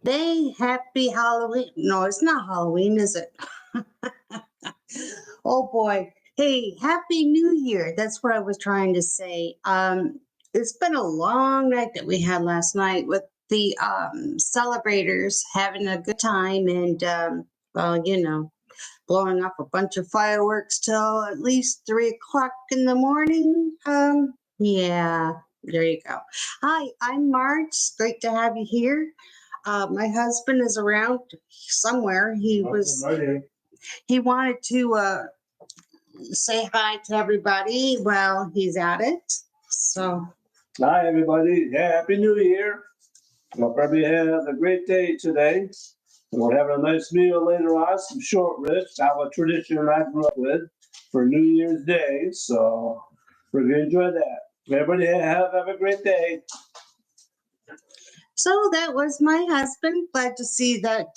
Hey, happy Halloween. No, it's not Halloween, is it? Oh boy. Hey, happy New Year. That's what I was trying to say. It's been a long night that we had last night with the celebrators having a good time and well, blowing off a bunch of fireworks till at least 3 o'clock in the morning. Yeah, there you go. Hi, I'm Marge. It's great to have you here. My husband is around somewhere. He wanted to say hi to everybody while he's at it. So Hi, everybody. Yeah, Happy New Year. We'll probably have a great day today. We'll have a nice meal later on, some short ribs, have a tradition I grew up with for New Year's Day. So we're going to enjoy that. Everybody have a great day. So that was my husband. Glad to see that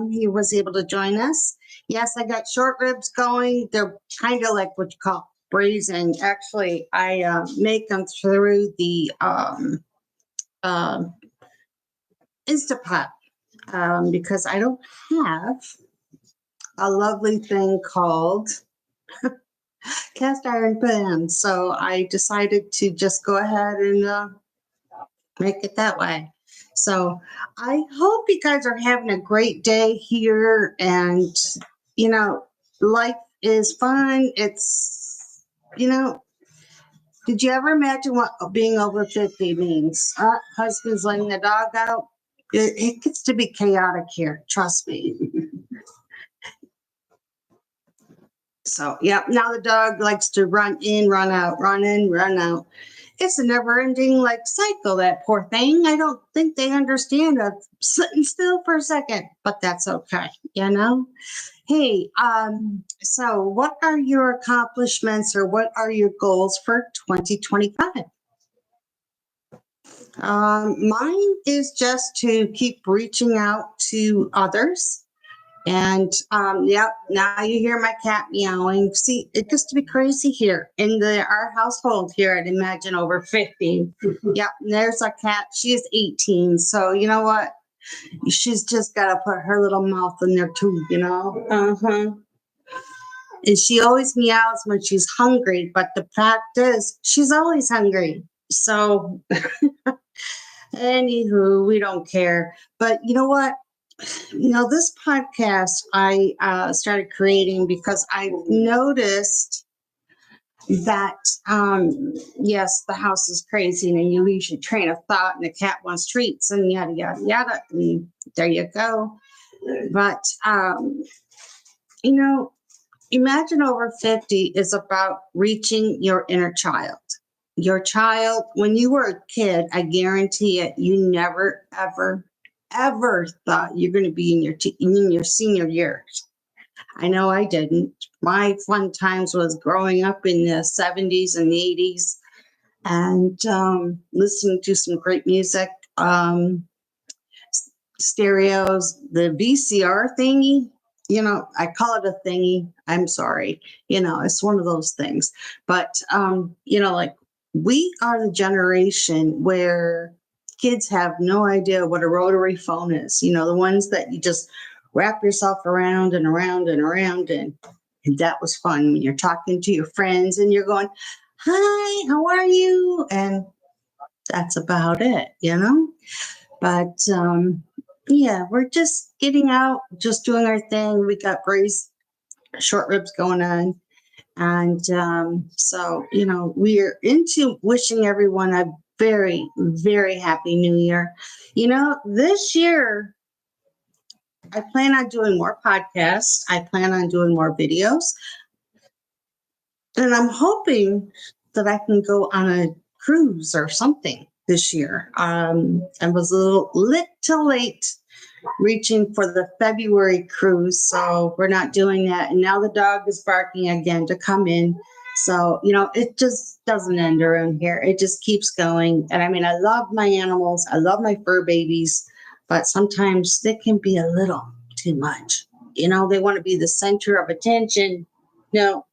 he was able to join us. Yes, I got short ribs going. They're kind of like what you call braising. Actually, I make them through the Instapot because I don't have a lovely thing called cast iron pan. So I decided to just go ahead and make it that way. So I hope you guys are having a great day here. And, life is fun. It's, did you ever imagine what being over 50 means? Husband's letting the dog out. It gets to be chaotic here. Trust me. So, yeah, now the dog likes to run in, run out, run in, run out. It's a never-ending cycle, that poor thing. I don't think they understand of sitting still for a second, but that's okay, Hey, so what are your accomplishments or what are your goals for 2025? Mine is just to keep reaching out to others. And yep, now you hear my cat meowing. See, it gets to be crazy here in our household here at Imagine Over 50. Yep, and there's our cat. She is 18. So you know what? She's just got to put her little mouth in there too, Uh-huh. And she always meows when she's hungry. But the fact is, she's always hungry. So anywho, we don't care. But you know what? This podcast I started creating because I noticed that, yes, the house is crazy and you lose your train of thought and the cat wants treats and yada, yada, yada. And there you go. But, Imagine Over 50 is about reaching your inner child. Your child, when you were a kid, I guarantee it, you never, ever thought you're going to be in your senior years. I know I didn't. My fun times was growing up in the 70s and the 80s and listening to some great music, stereos, the VCR thingy. I call it a thingy. I'm sorry. It's one of those things. But, we are the generation where kids have no idea what a rotary phone is. The ones that you just wrap yourself around and around and around. And that was fun when you're talking to your friends and you're going, hi, how are you? And that's about it, But yeah, we're just getting out, just doing our thing. We got braised short ribs going on. And so, we're into wishing everyone a very, very happy new year. This year, I plan on doing more podcasts. I plan on doing more videos. And I'm hoping that I can go on a cruise or something this year. I was a little late reaching for the February cruise, so we're not doing that. And now the dog is barking again to come in. So, it just doesn't end around here. It just keeps going. And I love my animals. I love my fur babies, but sometimes they can be a little too much. They want to be the center of attention. No,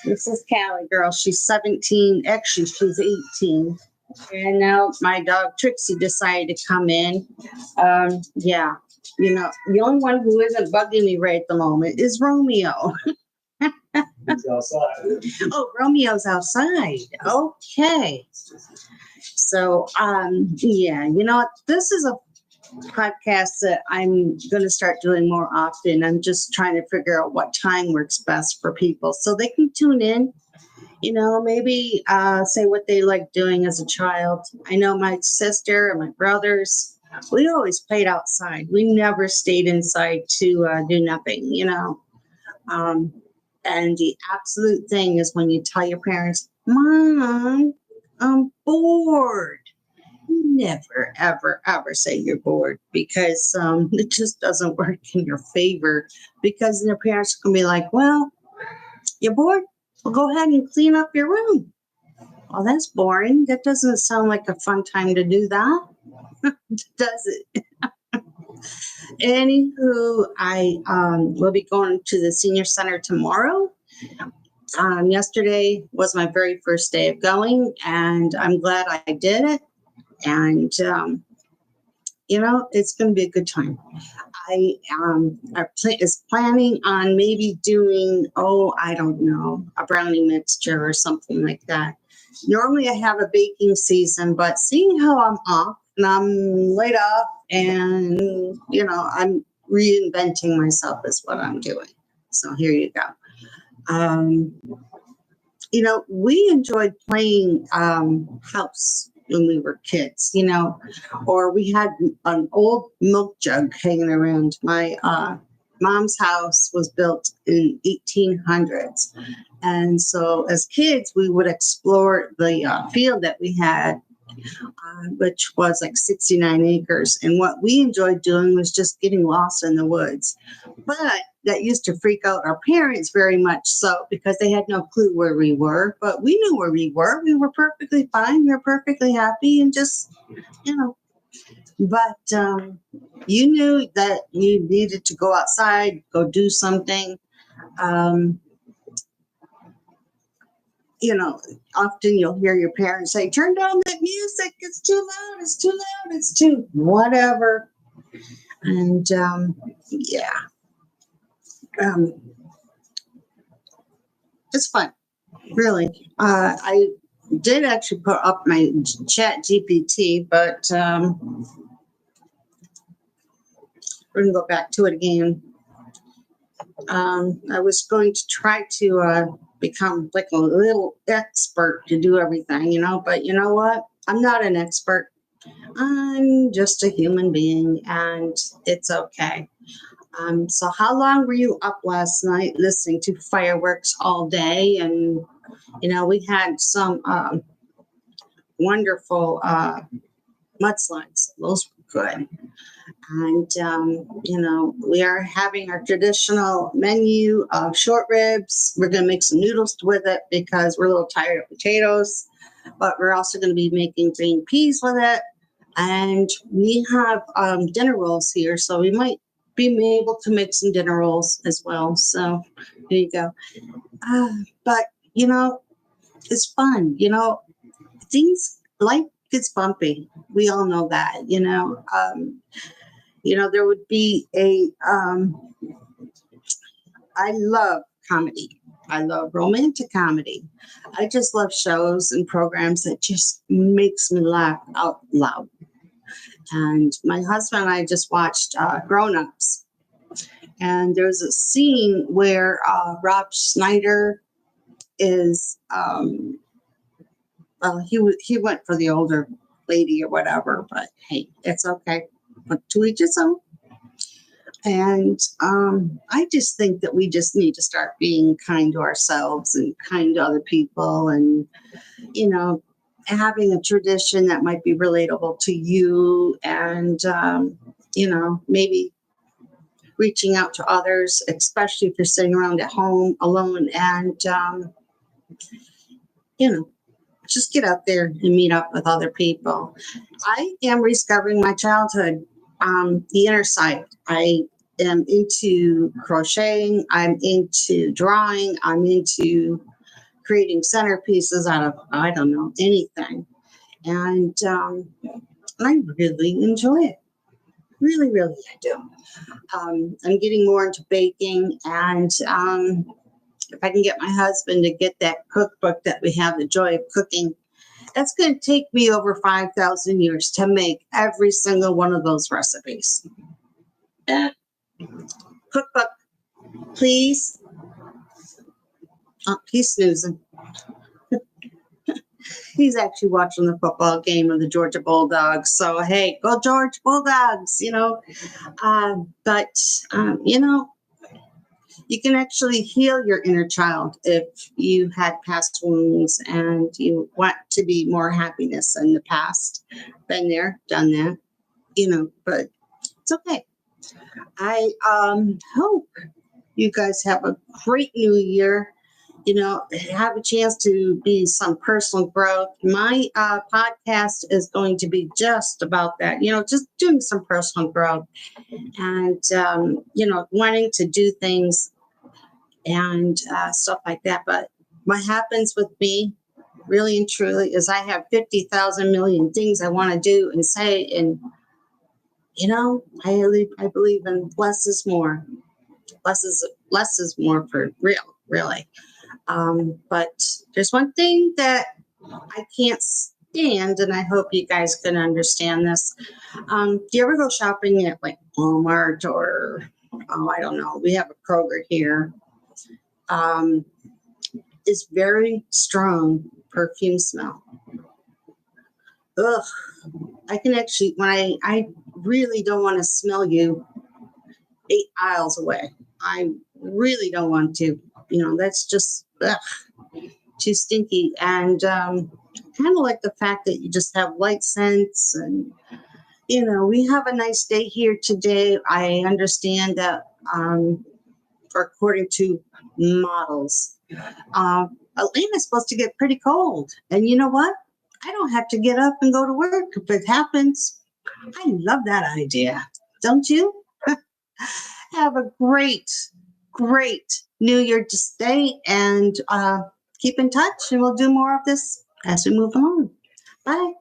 this is Callie, girl. She's 17. Actually, she's 18. And now my dog Trixie decided to come in. Yeah, the only one who isn't bugging me right at the moment is Romeo. He's outside. Oh, Romeo's outside. Okay. So, yeah, this is a podcast that I'm going to start doing more often. I'm just trying to figure out what time works best for people so they can tune in, maybe say what they like doing as a child. I know my sister and my brothers, we always played outside. We never stayed inside to do nothing. Um, and the absolute thing is when you tell your parents, Mom, I'm bored. Never, ever, ever say you're bored because it just doesn't work in your favor because their parents are going to be like, well, you're bored? Well, go ahead and clean up your room. Well, that's boring. That doesn't sound like a fun time to do that, does it? Anywho, I will be going to the senior center tomorrow. Yesterday was my very first day of going, and I'm glad I did it. And it's going to be a good time. I is planning on maybe doing, I don't know, a brownie mixture or something like that. Normally I have a baking season, but seeing how I'm off and I'm laid off and, I'm reinventing myself is what I'm doing. So here you go. We enjoyed playing house when we were kids, or we had an old milk jug hanging around. My mom's house was built in 1800s. And so as kids, we would explore the field that we had, which was like 69 acres. And what we enjoyed doing was just getting lost in the woods. But that used to freak out our parents very much so because they had no clue where we were. But we knew where we were. We were perfectly fine. We were perfectly happy and just, But you knew that you needed to go outside, go do something. Often you'll hear your parents say, turn down that music. It's too loud. It's too loud. It's too whatever. And yeah. It's fun, really. I did actually put up my chat GPT, but we're going to go back to it again. I was going to try to become like a little expert to do everything, but you know what? I'm not an expert. I'm just a human being and it's okay. So how long were you up last night listening to fireworks all day? And, we had some wonderful mudslides. Those were good. And, we are having our traditional menu of short ribs. We're going to make some noodles with it because we're a little tired of potatoes, but we're also going to be making green peas with it. And we have dinner rolls here, so we might be able to make some dinner rolls as well. So there you go. But, it's fun. Life gets bumpy. We all know that, there would be I love comedy. I love romantic comedy. I just love shows and programs that just makes me laugh out loud. And my husband and I just watched Grown Ups. And there's a scene where Rob Schneider is, he went for the older lady or whatever, but hey, it's okay. But to each his own. And I just think that we just need to start being kind to ourselves and kind to other people and, having a tradition that might be relatable to you and, maybe reaching out to others, especially if you're sitting around at home alone and, just get out there and meet up with other people. I am rediscovering my childhood, the inner side. I am into crocheting. I'm into drawing. I'm into creating centerpieces out of, I don't know, anything. And I really enjoy it. Really, really, I do. I'm getting more into baking, and if I can get my husband to get that cookbook that we have, The Joy of Cooking, that's going to take me over 5,000 years to make every single one of those recipes. Cookbook, please. Oh, he's snoozing. He's actually watching the football game of the Georgia Bulldogs. So, hey, go Georgia Bulldogs, you know. You know, you can actually heal your inner child if you had past wounds and you want to be more happiness in the past. Been there, done that, you know, but it's okay. I hope you guys have a great new year. You know, have a chance to be some personal growth. My podcast is going to be just about that, you know, just doing some personal growth and, you know, wanting to do things and stuff like that. But what happens with me, really and truly, is I have 50,000 million things I want to do and say. And, you know, I believe in less is more. Less is more for real, really. But there's one thing that I can't stand, and I hope you guys can understand this. Do you ever go shopping at like Walmart or, oh, I don't know, we have a Kroger here. It's very strong perfume smell. Ugh. I can actually, when I really don't want to smell you 8 aisles away. I really don't want to. You know, that's just too stinky. And kind of like the fact that you just have light scents. And, you know, we have a nice day here today. I understand that according to models, Atlanta's supposed to get pretty cold. And you know what? I don't have to get up and go to work if it happens. I love that idea. Don't you? Have a great, great New Year to stay and keep in touch, and we'll do more of this as we move along. Bye.